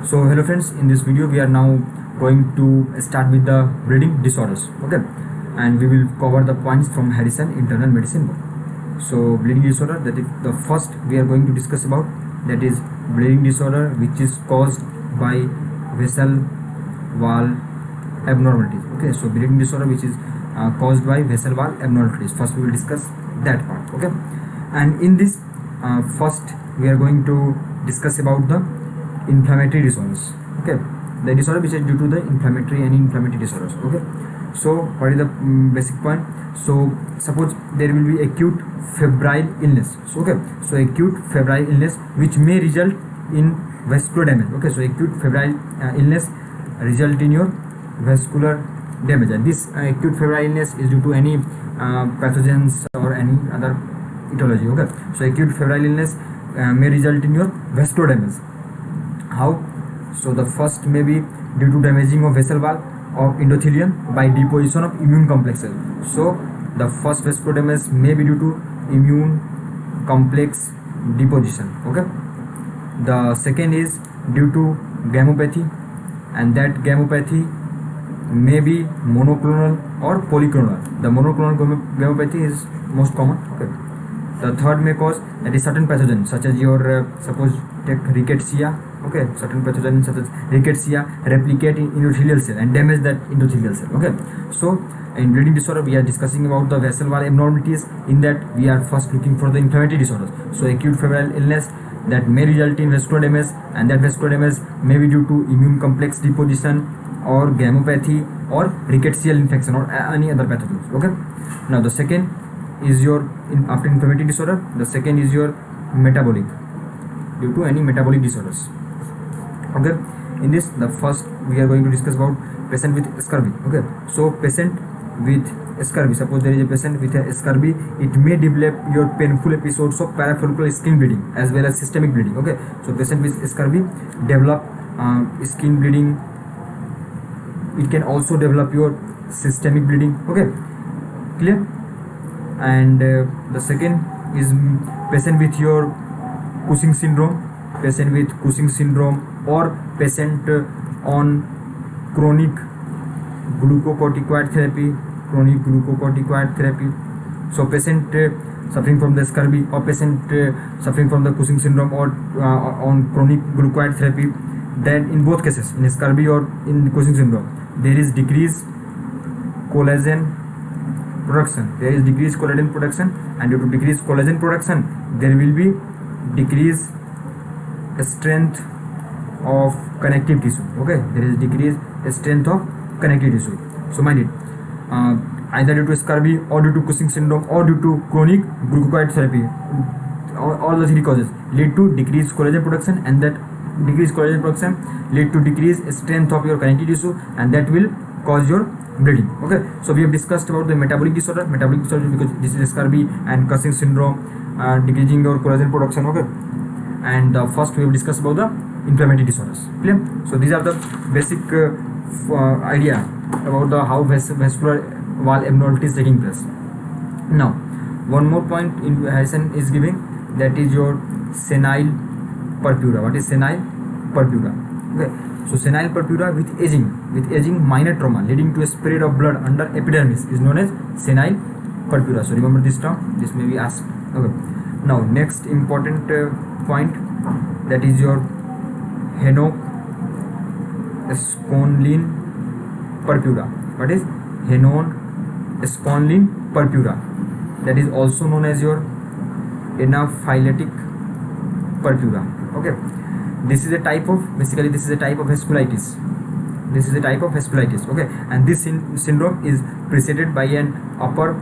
So hello friends, in this video we are now going to start with the bleeding disorders, okay, and we will cover the points from Harrison Internal Medicine book. So bleeding disorder, that is the first we are going to discuss about, that is bleeding disorder which is caused by vessel wall abnormalities. Okay, so bleeding disorder which is caused by vessel wall abnormalities, first we will discuss that part. Okay, and in this first we are going to discuss about the inflammatory disorders. Okay, the disorder which is due to the inflammatory and inflammatory disorders. Okay, so what is the basic point? So suppose there will be acute febrile illness. So okay, so acute febrile illness which may result in vascular damage. Okay, so acute febrile illness result in your vascular damage, and this acute febrile illness is due to any pathogens or any other etiology. Okay, so acute febrile illness may result in your vascular damage. How? So the first may be due to damaging of vessel wall of endothelium by deposition of immune complexes. So the first vascular damage may be due to immune complex deposition. Okay, the second is due to gammopathy, and that gammopathy may be monoclonal or polyclonal. The monoclonal gammopathy is most common. Okay, the third may cause that is certain pathogens such as your suppose take rickettsia. Okay, certain pathogens such as rickettsia replicate in endothelial cell and damage that endothelial cell. Okay, so in bleeding disorder we are discussing about the vessel wall abnormalities. In that we are first looking for the inflammatory disorders. So acute febrile illness that may result in vascular damage, and that vascular damage may be due to immune complex deposition or gammopathy or rickettsial infection or any other pathogens. Okay, now the second is your after inflammatory disorder, the second is your metabolic, due to any metabolic disorders. Okay, in this the first we are going to discuss about patient with scurvy. Okay, so patient with scurvy, suppose there is a patient with a scurvy, it may develop your painful episodes of parafollicular skin bleeding as well as systemic bleeding. Okay, so patient with scurvy develop skin bleeding, it can also develop your systemic bleeding. Okay, clear? And the second is patient with your Cushing syndrome, patient with Cushing syndrome or patient on chronic glucocorticoid therapy, so patient suffering from the scurvy or patient suffering from the Cushing syndrome or on chronic glucocorticoid therapy, then in both cases, in scurvy or in Cushing syndrome, there is decreased collagen production, and due to decreased collagen production there will be decreased strength of connective tissue. Okay, there is decreased strength of connective tissue. So mind it, either due to scurvy or due to Cushing syndrome or due to chronic glucocorticoid therapy, all the three causes lead to decreased collagen production, and that decreased collagen production lead to decreased strength of your connective tissue, and that will cause your bleeding. Okay, so we have discussed about the metabolic disorder because this is scurvy and Cushing syndrome, decreasing your collagen production. Okay, and first we have discussed about the inflammatory disorders. Clear? So these are the basic idea about the how vascular wall abnormality is taking place. Now one more point in Harrison is giving, that is your senile purpura. What is senile purpura? Okay, so senile purpura with aging minor trauma leading to a spread of blood under epidermis is known as senile purpura. So remember this term, this may be asked. Okay, now next important point, that is your Henoch-Schönlein purpura. What is Henoch-Schönlein purpura? That is also known as your anaphylatic purpura. Okay, this is a type of vasculitis. Okay, and this syndrome is preceded by an upper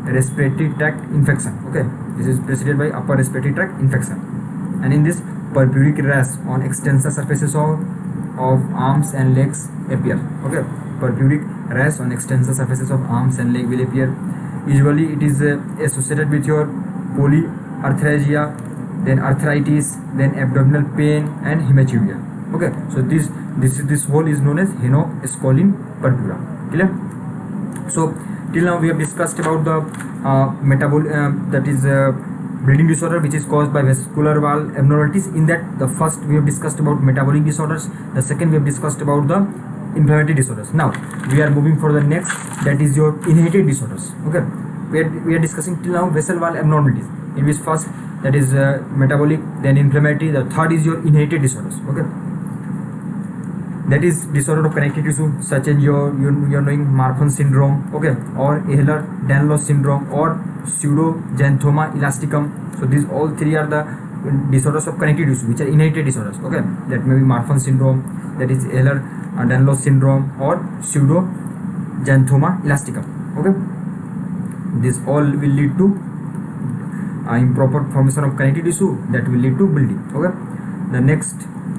respiratory tract infection. Okay, this is preceded by upper respiratory tract infection, and in this purpuric rash on extensor surfaces of arms and legs appear. Okay, purpuric rash on extensor surfaces of arms and leg will appear. Usually it is associated with your polyarthralgia, then arthritis, then abdominal pain and hematuria. Okay, so this whole is known as Henoch-Schönlein purpura. Clear? So till now we have discussed about the bleeding disorder which is caused by vascular wall abnormalities. In that, the first we have discussed about metabolic disorders, the second we have discussed about the inflammatory disorders. Now we are moving for the next, that is your inherited disorders. Okay, we are discussing till now vessel wall abnormalities, in which first that is metabolic, then inflammatory, the third is your inherited disorders. Okay, that is disorder of connective tissue, such as you're knowing Marfan syndrome, okay, or Ehlers-Danlos syndrome, or pseudoxanthoma elasticum. So these all three are the disorders of connective tissue which are inherited disorders. Okay, that may be Marfan syndrome, that is Ehlers-Danlos syndrome, or pseudoxanthoma elasticum. Okay, this all will lead to improper formation of connective tissue, that will lead to bleeding. Okay, the next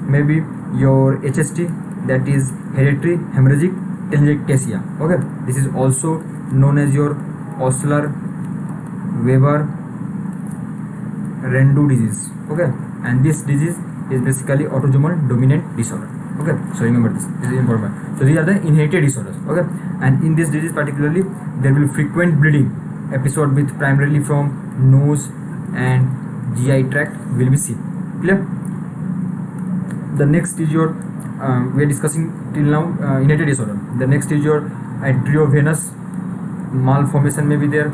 may be your HST, that is hereditary hemorrhagic telangiectasia. Okay, this is also known as your Osler Weber Rendu disease. Okay, and this disease is basically autosomal dominant disorder. Okay, so remember this is important. So these are the inherited disorders. Okay, and in this disease particularly there will frequent bleeding episode with primarily from nose and GI tract will be seen. Clear? The next is your we are discussing till now inherited disorder. The next is your arteriovenous malformation may be there.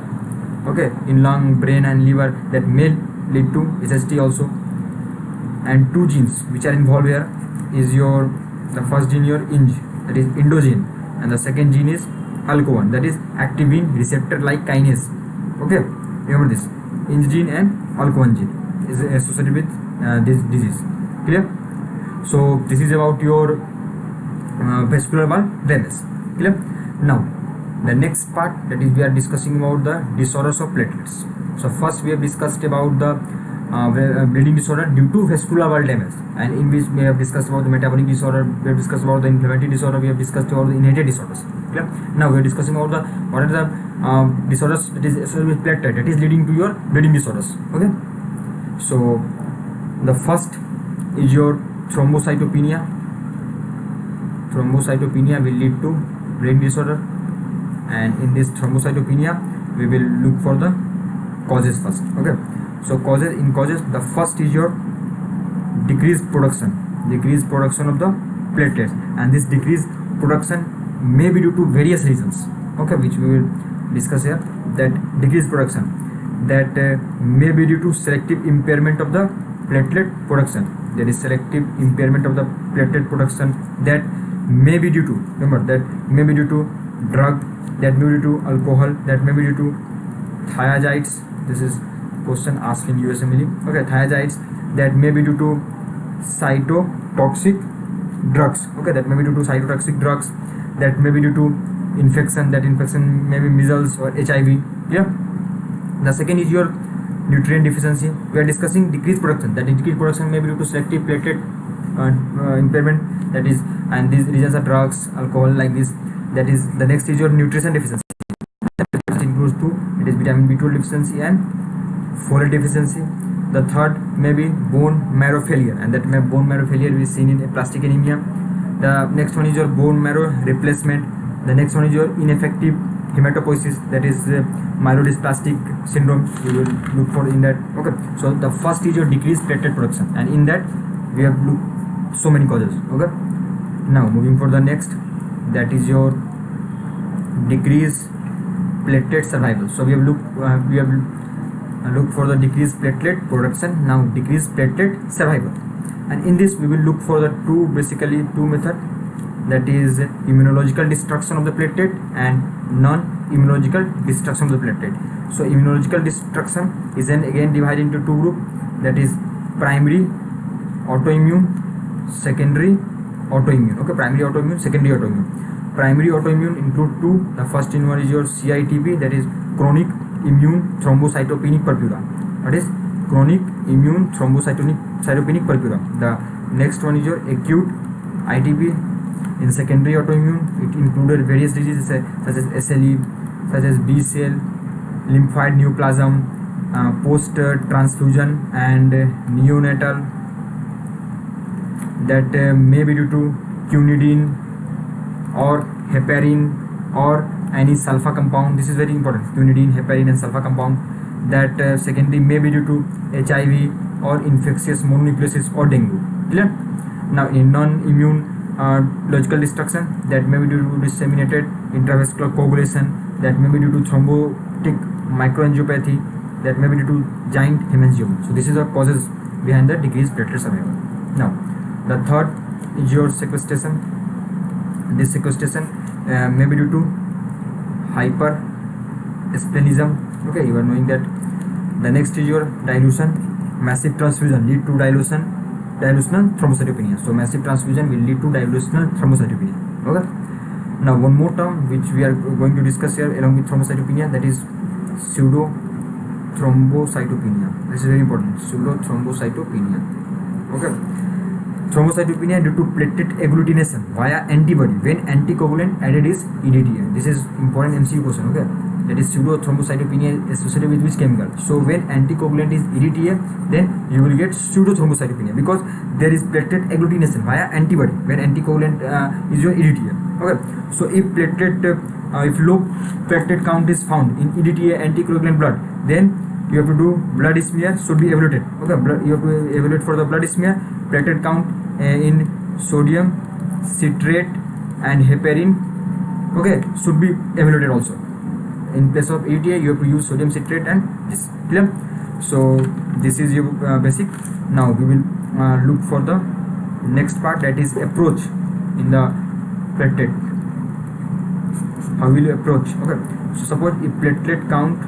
Okay, in lung, brain and liver, that may lead to SST also. And two genes which are involved here is your, the first gene your ING, that is indogene, and the second gene is ALK1, that is activin receptor like kinase. Okay, remember this, ING gene and ALK1 gene is associated with this disease. Clear? So this is about your vascular wall damage. Clear? Now the next part, that is we are discussing about the disorders of platelets. So first we have discussed about the bleeding disorder due to vascular wall damage, and in which we have discussed about the metabolic disorder, we have discussed about the inflammatory disorder, we have discussed about the inherited disorders. Clear? Now we are discussing about the what are the disorders that is associated with platelet, that is leading to your bleeding disorders. Okay, so the first is your thrombocytopenia. Thrombocytopenia will lead to bleeding disorder, and in this thrombocytopenia we will look for the causes first. Okay, so causes, in causes the first is your decreased production of the platelets, and this decreased production may be due to various reasons. Okay, which we will discuss here. That decreased production that may be due to selective impairment of the platelet production, there is selective impairment of the platelet production, that may be due to, remember, that may be due to drug, that may be due to alcohol, that may be due to thiazides. This is question asked in USMLE. Okay, thiazides, that may be due to cytotoxic drugs. Okay, that may be due to cytotoxic drugs, that may be due to infection, that infection may be measles or HIV. Yeah. The second is your nutrient deficiency. We are discussing decreased production, that decreased production may be due to selective platelet impairment, that is, and these reasons are drugs, alcohol, like this. That is, the next is your nutrition deficiency. It includes two, it is vitamin B12 deficiency and folate deficiency. The third may be bone marrow failure, and that bone marrow failure is seen in aplastic anemia. The next one is your bone marrow replacement. The next one is your ineffective hematopoiesis, that is myelodysplastic syndrome. We will look for in that. Okay, so the first is your decreased platelet production, and in that we have looked so many causes. Okay, now moving for the next, that is your decreased platelet survival. So we have looked for the decreased platelet production, now decreased platelet survival, and in this we will look for the two method, that is immunological destruction of the platelet and non-immunological destruction of the platelet. So immunological destruction is then again divided into two groups, that is primary autoimmune, secondary autoimmune. Okay, primary autoimmune, secondary autoimmune. Primary autoimmune include two. The first one is your CITP, that is chronic immune thrombocytopenic purpura. That is chronic immune thrombocytopenic purpura. The next one is your acute ITP. In secondary autoimmune, it included various diseases such as SLE, such as B cell, lymphoid neoplasm, post transfusion, and neonatal, that may be due to quinidine or heparin or any sulfa compound. This is very important, quinidine, heparin and sulfa compound. that secondly may be due to HIV or infectious mononucleosis or dengue. Clear? Now in non-immune logical destruction, that may be due to disseminated intravascular coagulation, that may be due to thrombotic microangiopathy, that may be due to giant hemangioma. So this is the causes behind the decreased platelet survival. Now the third is your sequestration. This sequestration may be due to hypersplenism. Okay, you are knowing that. The next is your dilution. Massive transfusion lead to dilutional thrombocytopenia. So massive transfusion will lead to dilutional thrombocytopenia. Okay. Now one more term which we are going to discuss here along with thrombocytopenia, that is pseudo thrombocytopenia. This is very important. Pseudo thrombocytopenia. Okay. Thrombocytopenia due to platelet agglutination via antibody when anticoagulant added is EDTA. This is important MCQ question. Okay. That is pseudo thrombocytopenia associated with which chemical? So when anticoagulant is EDTA, then you will get pseudo thrombocytopenia because there is platelet agglutination via antibody when anticoagulant is your EDTA. Okay. So if low platelet count is found in EDTA anticoagulant blood, then you have to do blood smear, should be evaluated. Okay, you have to evaluate for the blood smear platelet count in sodium citrate and heparin. Okay, should be evaluated also. In place of EDTA, you have to use sodium citrate and this. Clear? So this is your basic. Now we will look for the next part, that is approach in the platelet. How will you approach? Okay. So suppose if platelet count,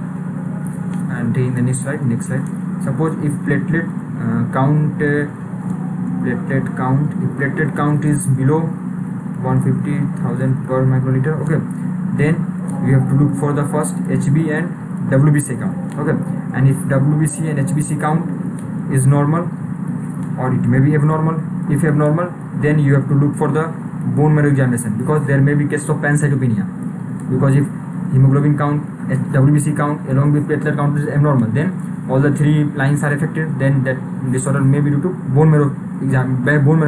and in the next slide. Suppose if platelet count is below 150,000 per microliter. Okay. Then you have to look for the first HB and WBC count. Okay. And if WBC and HBC count is normal, or it may be abnormal. If abnormal, then you have to look for the bone marrow examination, because there may be case of pancytopenia. Because if hemoglobin count, WBC count along with platelet count is abnormal, then all the three lines are affected, then that disorder may be due to bone marrow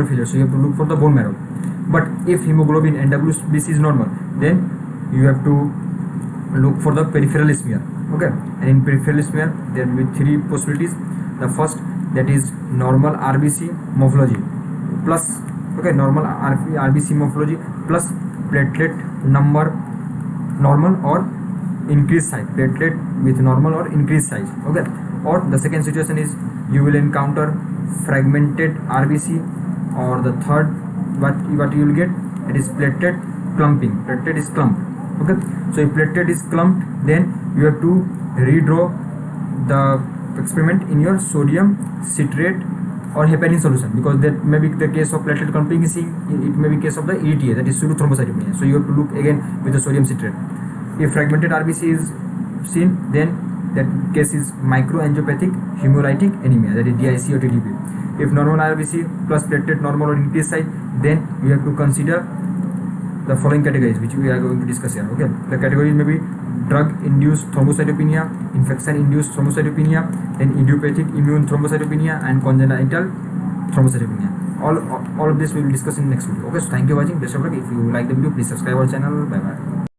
failure. So you have to look for the bone marrow. But if hemoglobin and WBC is normal, then you have to look for the peripheral smear. Okay. And in peripheral smear there will be three possibilities. The first, that is normal RBC morphology plus, okay, normal RBC morphology plus platelet number normal or increased size, platelet with normal or increased size. Okay. Or the second situation is you will encounter fragmented RBC, or the third what you will get, it is platelet clumping. Platelet is clumped. Okay. So if platelet is clumped, then you have to redraw the experiment in your sodium citrate or heparin solution, because that may be the case of platelet clumping is seen, it may be case of the EDTA, that is pseudo thrombocytopenia. So you have to look again with the sodium citrate. If fragmented RBC is seen, then that case is microangiopathic hemolytic anemia, that is DIC or TDP. If normal RBC plus platelet normal or increased size, then you have to consider the following categories which we are going to discuss here. Okay. The categories may be drug-induced thrombocytopenia, infection-induced thrombocytopenia, then idiopathic immune thrombocytopenia, and congenital thrombocytopenia. All of this we will discuss in next video. Okay. So thank you for watching. Best of luck. If you like the video, please subscribe our channel. Bye bye.